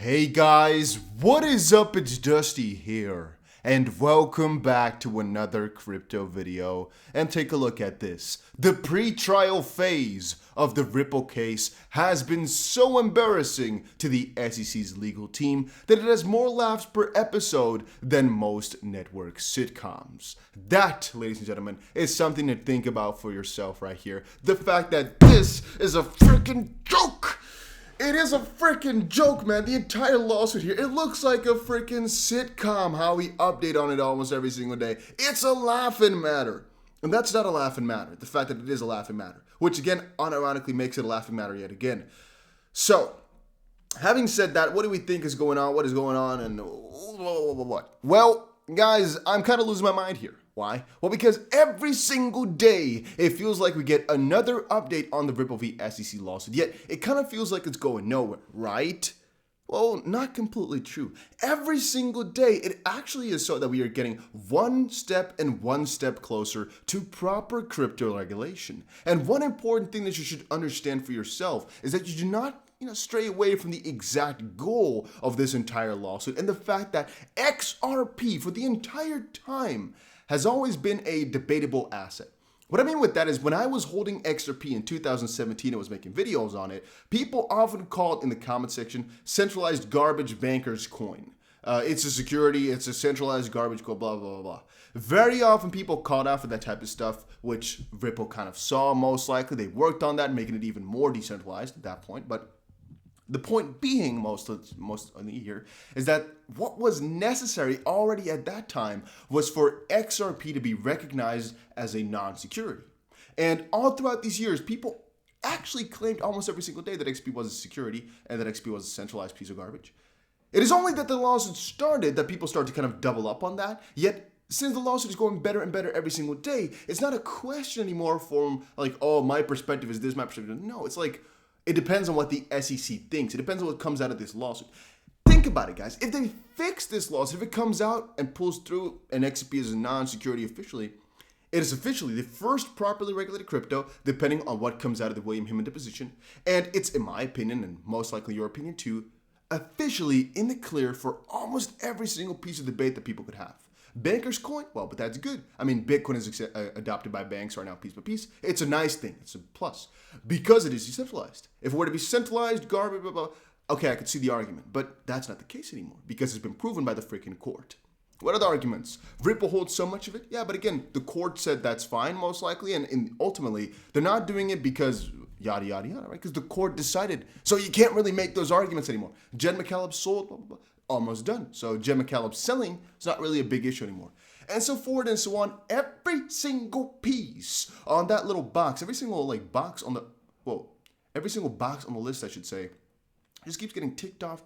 Hey guys, what is up? It's Dusty here, and welcome back to another crypto video. And take a look at this. The pre-trial phase of the Ripple case has been so embarrassing to the SEC's legal team that it has more laughs per episode than most network sitcoms. That, ladies and gentlemen, is something to think about for yourself right here. The fact that this is a freaking joke! It is a freaking joke, man. The entire lawsuit here, it looks like a freaking sitcom, how we update on it almost every single day. It's a laughing matter. And that's not a laughing matter. The fact that it is a laughing matter, which again, unironically makes it a laughing matter yet again. So, having said that, what do we think is going on? What is going on? And what? Well, guys, I'm kind of losing my mind here. Why? Well, because every single day it feels like we get another update on the Ripple v SEC lawsuit, yet it kind of feels like it's going nowhere, right? Well, not completely true. Every single day it actually is so that we are getting one step closer to proper crypto regulation. And one important thing that you should understand for yourself is that you do not stray away from the exact goal of this entire lawsuit and the fact that XRP for the entire time has always been a debatable asset. What I mean with that is when I was holding XRP in 2017 and was making videos on it, people often called in the comment section centralized garbage banker's coin. It's a security, it's a centralized garbage coin, blah, blah, blah, blah. Very often people called out for that type of stuff, which Ripple kind of saw most likely. They worked on that, making it even more decentralized at that point. But the point being, most of the year, is that what was necessary already at that time was for XRP to be recognized as a non-security. And all throughout these years, people actually claimed almost every single day that XP was a security and that XP was a centralized piece of garbage. It is only that the lawsuit started that people started to kind of double up on that, yet since the lawsuit is going better and better every single day, it's not a question anymore from like, oh, my perspective is this, my perspective is no. It's like, it depends on what the SEC thinks. It depends on what comes out of this lawsuit. Think about it, guys. If they fix this lawsuit, if it comes out and pulls through and XRP is a non-security officially, it is officially the first properly regulated crypto, depending on what comes out of the William Himmon deposition. And it's, in my opinion, and most likely your opinion too, officially in the clear for almost every single piece of debate that people could have. Banker's coin? Well, but that's good. I mean, Bitcoin is adopted by banks right now piece by piece. It's a nice thing. It's a plus. Because it is decentralized. If it were to be centralized, garbage, blah, blah, okay, I could see the argument. But that's not the case anymore because it's been proven by the freaking court. What are the arguments? Ripple holds so much of it? Yeah, but again, the court said that's fine, most likely. And ultimately, they're not doing it because yada, yada, yada, right? Because the court decided. So you can't really make those arguments anymore. Jen McCaleb sold, blah, blah, blah. Almost done. So Jen McCaleb selling is not really a big issue anymore. And so forward and so on. Every single piece on that little box, every single box on the, every single box on the list, I should say, just keeps getting ticked off,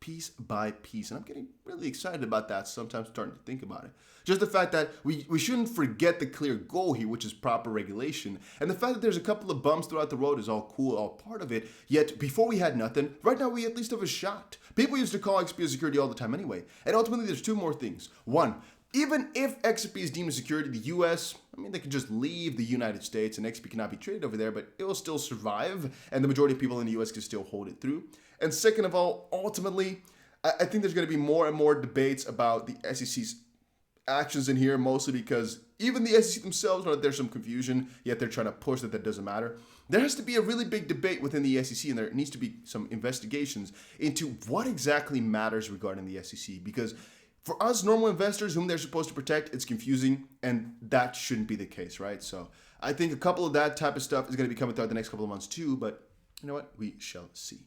piece by piece. And I'm getting really excited about that. Sometimes starting to think about it. Just the fact that we shouldn't forget the clear goal here, which is proper regulation. And the fact that there's a couple of bumps throughout the road is all cool, all part of it. Yet before we had nothing, right now we at least have a shot. People used to call XP a security all the time anyway. And ultimately there's two more things. One, even if XP is deemed a security, the US, they can just leave the United States and XP cannot be traded over there, but it will still survive. And the majority of people in the US can still hold it through. And second of all, ultimately, I think there's going to be more and more debates about the SEC's actions in here, mostly because even the SEC themselves know that there's some confusion, yet they're trying to push that doesn't matter. There has to be a really big debate within the SEC, and there needs to be some investigations into what exactly matters regarding the SEC, because for us normal investors whom they're supposed to protect, it's confusing, and that shouldn't be the case, right? So I think a couple of that type of stuff is going to be coming throughout the next couple of months too, but you know what? We shall see.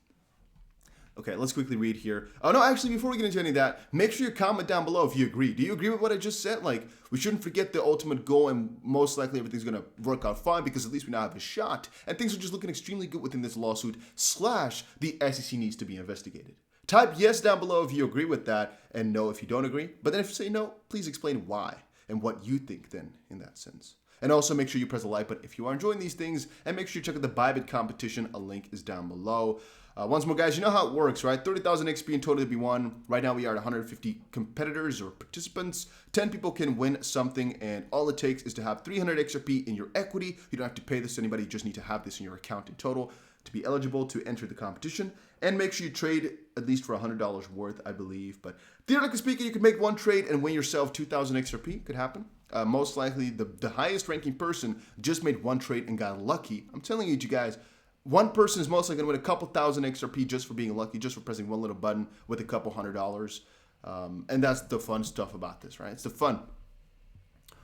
Okay, let's quickly read here. Oh, no, actually, before we get into any of that, make sure you comment down below if you agree. Do you agree with what I just said? Like, we shouldn't forget the ultimate goal, and most likely everything's going to work out fine because at least we now have a shot, and things are just looking extremely good within this lawsuit, / the SEC needs to be investigated. Type yes down below if you agree with that, and no if you don't agree. But then if you say no, please explain why and what you think then in that sense. And also make sure you press the like button if you are enjoying these things, and make sure you check out the Bybit competition. A link is down below. Once more, guys, you know how it works, right? 30,000 XP in total to be won. Right now, we are at 150 competitors or participants. 10 people can win something, and all it takes is to have 300 XRP in your equity. You don't have to pay this to anybody. You just need to have this in your account in total to be eligible to enter the competition. And make sure you trade at least for $100 worth, I believe. But theoretically speaking, you could make one trade and win yourself 2,000 XRP. Could happen. Most likely, the highest ranking person just made one trade and got lucky. I'm telling you guys, one person is most likely going to win a couple thousand XRP just for being lucky, just for pressing one little button with a couple $100. And that's the fun stuff about this, right? It's the fun.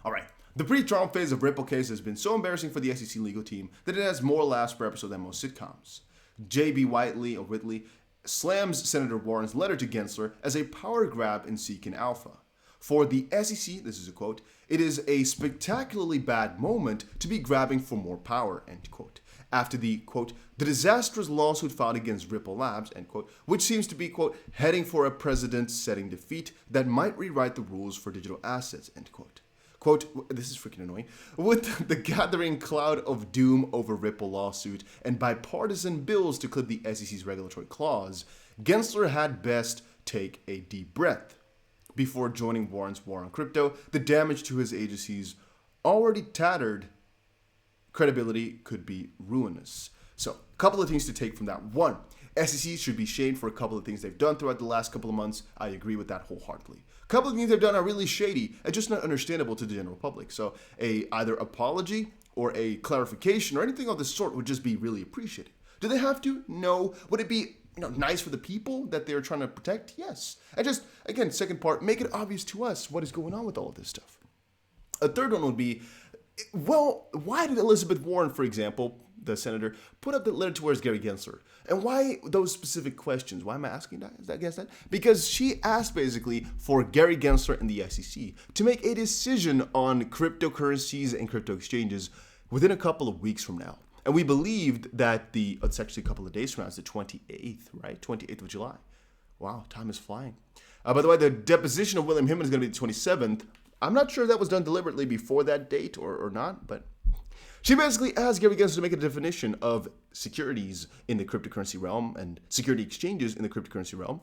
All right. The pre-trial phase of Ripple case has been so embarrassing for the SEC legal team that it has more laughs per episode than most sitcoms. J.B. Whitley slams Senator Warren's letter to Gensler as a power grab in seeking alpha. For the SEC, this is a quote, "It is a spectacularly bad moment to be grabbing for more power," end quote. After the, quote, "the disastrous lawsuit filed against Ripple Labs," end quote, which seems to be, quote, "heading for a precedent-setting defeat that might rewrite the rules for digital assets," end quote. Quote, this is freaking annoying. With the gathering cloud of doom over Ripple lawsuit and bipartisan bills to clip the SEC's regulatory claws, Gensler had best take a deep breath. Before joining Warren's war on crypto, the damage to his agency's already tattered credibility could be ruinous. So, a couple of things to take from that. One, SEC should be shamed for a couple of things they've done throughout the last couple of months. I agree with that wholeheartedly. A couple of things they've done are really shady and just not understandable to the general public. So, either apology or a clarification or anything of the sort would just be really appreciated. Do they have to? No. Would it be nice for the people that they're trying to protect? Yes. And just, again, second part, make it obvious to us what is going on with all of this stuff. A third one would be, well, why did Elizabeth Warren, for example, the senator, put up the letter towards Gary Gensler? And why those specific questions? Why am I asking that? I guess that? Because she asked basically for Gary Gensler and the SEC to make a decision on cryptocurrencies and crypto exchanges within a couple of weeks from now. And we believed that it's actually a couple of days from now, it's the 28th, right? 28th of July. Wow, time is flying. By the way, the deposition of William Hillman is going to be the 27th. I'm not sure that was done deliberately before that date or not, but she basically asked Gary Gensler to make a definition of securities in the cryptocurrency realm and security exchanges in the cryptocurrency realm,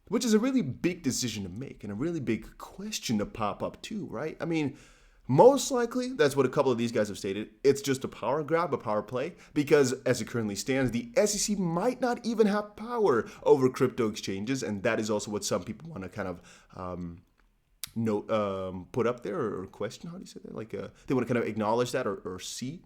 which is a really big decision to make and a really big question to pop up too, right? I mean, most likely, that's what a couple of these guys have stated. It's just a power grab, a power play, because as it currently stands, the SEC might not even have power over crypto exchanges, and that is also what some people want to kind of put up there or question. How do you say that? Like they want to kind of acknowledge that or see.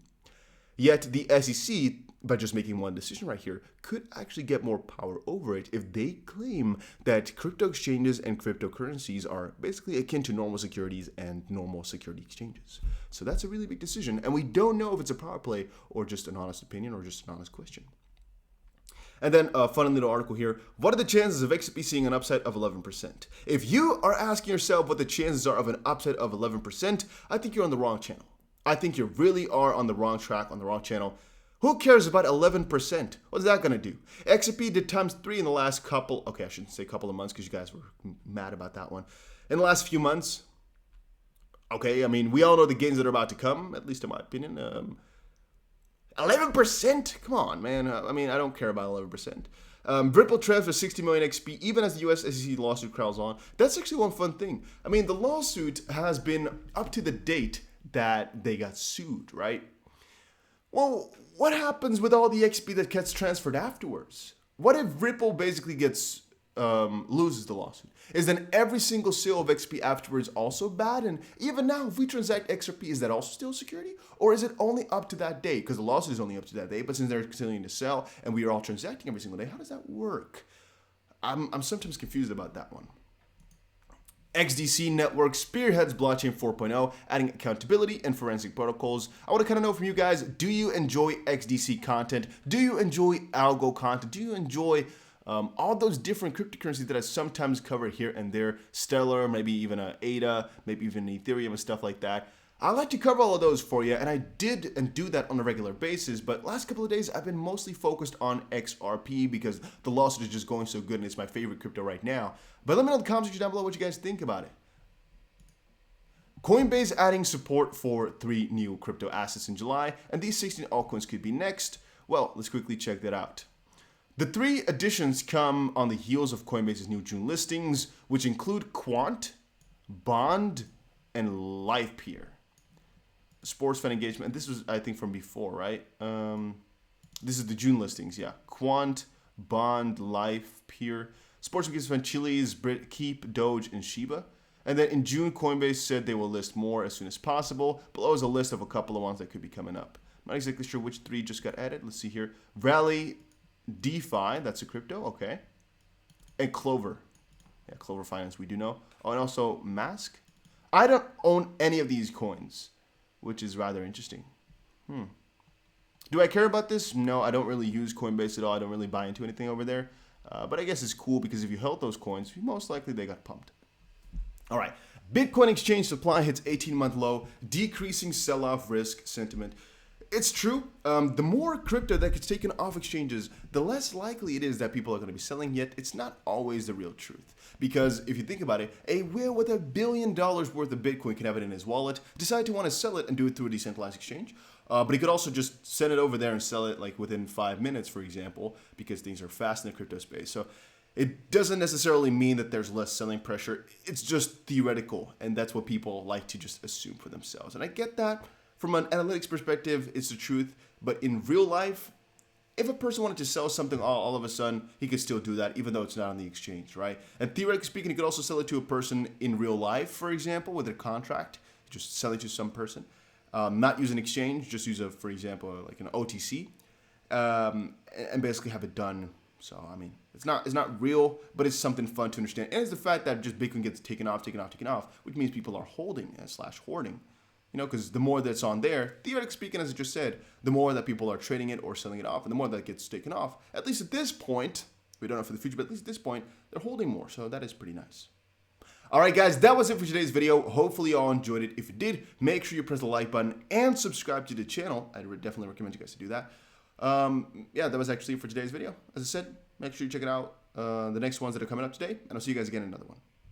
Yet the SEC, by just making one decision right here, could actually get more power over it if they claim that crypto exchanges and cryptocurrencies are basically akin to normal securities and normal security exchanges. So that's a really big decision, and we don't know if it's a power play or just an honest opinion or just an honest question. And then a fun little article here. What are the chances of XRP seeing an upside of 11%? If you are asking yourself what the chances are of an upside of 11%, I think you're on the wrong channel. I think you really are on the wrong track, on the wrong channel. Who cares about 11%? What's that going to do? XRP did times 3 in the last couple, okay, I shouldn't say couple of months because you guys were mad about that one. In the last few months, okay, I mean, we all know the gains that are about to come, at least in my opinion. 11%? Come on, man. I mean, I don't care about 11%. Ripple transfers 60 million XP even as the US SEC lawsuit crowds on. That's actually one fun thing. I mean, the lawsuit has been up to the date that they got sued, right? Well, what happens with all the XP that gets transferred afterwards? What if Ripple basically gets loses the lawsuit? Is then every single sale of XP afterwards also bad? And even now, if we transact XRP, is that also still security? Or is it only up to that day? Because the lawsuit is only up to that day, but since they're continuing to sell and we are all transacting every single day, how does that work? I'm sometimes confused about that one. XDC Network spearheads blockchain 4.0, adding accountability and forensic protocols. I want to kind of know from you guys, do you enjoy XDC content? Do you enjoy algo content? Do you enjoy all those different cryptocurrencies that I sometimes cover here and there? Stellar, maybe even ADA, maybe even Ethereum and stuff like that. I like to cover all of those for you, and I did and do that on a regular basis, but last couple of days I've been mostly focused on XRP because the lawsuit is just going so good and it's my favorite crypto right now. But let me know in the comment section down below what you guys think about it. Coinbase adding support for 3 new crypto assets in July, and these 16 altcoins could be next. Well, let's quickly check that out. The 3 additions come on the heels of Coinbase's new June listings, which include Quant, Bond, and LivePeer. Sports fan engagement. This was, I think, from before, right? This is the June listings, yeah. Quant, Bond, Life, Peer, Sports Participant, Chili's, Brit, Keep, Doge, and Shiba. And then in June, Coinbase said they will list more as soon as possible. Below is a list of a couple of ones that could be coming up. I'm not exactly sure which 3 just got added. Let's see here. Rally, DeFi, that's a crypto, okay. And Clover. Yeah, Clover Finance, we do know. Oh, and also Mask. I don't own any of these coins, which is rather interesting. Do I care about this? No, I don't really use Coinbase at all. I don't really buy into anything over there. But I guess it's cool because if you held those coins, most likely they got pumped. All right. Bitcoin exchange supply hits 18-month low, decreasing sell-off risk sentiment. It's true. The more crypto that gets taken off exchanges, the less likely it is that people are going to be selling, yet it's not always the real truth. Because if you think about it, a whale with $1 billion worth of Bitcoin can have it in his wallet, decide to want to sell it and do it through a decentralized exchange. But he could also just send it over there and sell it like within 5 minutes, for example, because things are fast in the crypto space. So it doesn't necessarily mean that there's less selling pressure. It's just theoretical, and that's what people like to just assume for themselves. And I get that. From an analytics perspective, it's the truth. But in real life, if a person wanted to sell something all of a sudden, he could still do that, even though it's not on the exchange, right? And theoretically speaking, he could also sell it to a person in real life, for example, with a contract, just sell it to some person. Not use an exchange, just use for example, like an OTC, and basically have it done. So, I mean, it's not real, but it's something fun to understand. And it's the fact that just Bitcoin gets taken off, which means people are holding / hoarding. You know, because the more that's on there, theoretically speaking, as I just said, the more that people are trading it or selling it off, and the more that gets taken off, at least at this point, we don't know for the future, but at least at this point, they're holding more. So that is pretty nice. All right, guys, that was it for today's video. Hopefully you all enjoyed it. If you did, make sure you press the like button and subscribe to the channel. I would definitely recommend you guys to do that. Yeah, that was actually it for today's video. As I said, make sure you check it out, the next ones that are coming up today, and I'll see you guys again in another one.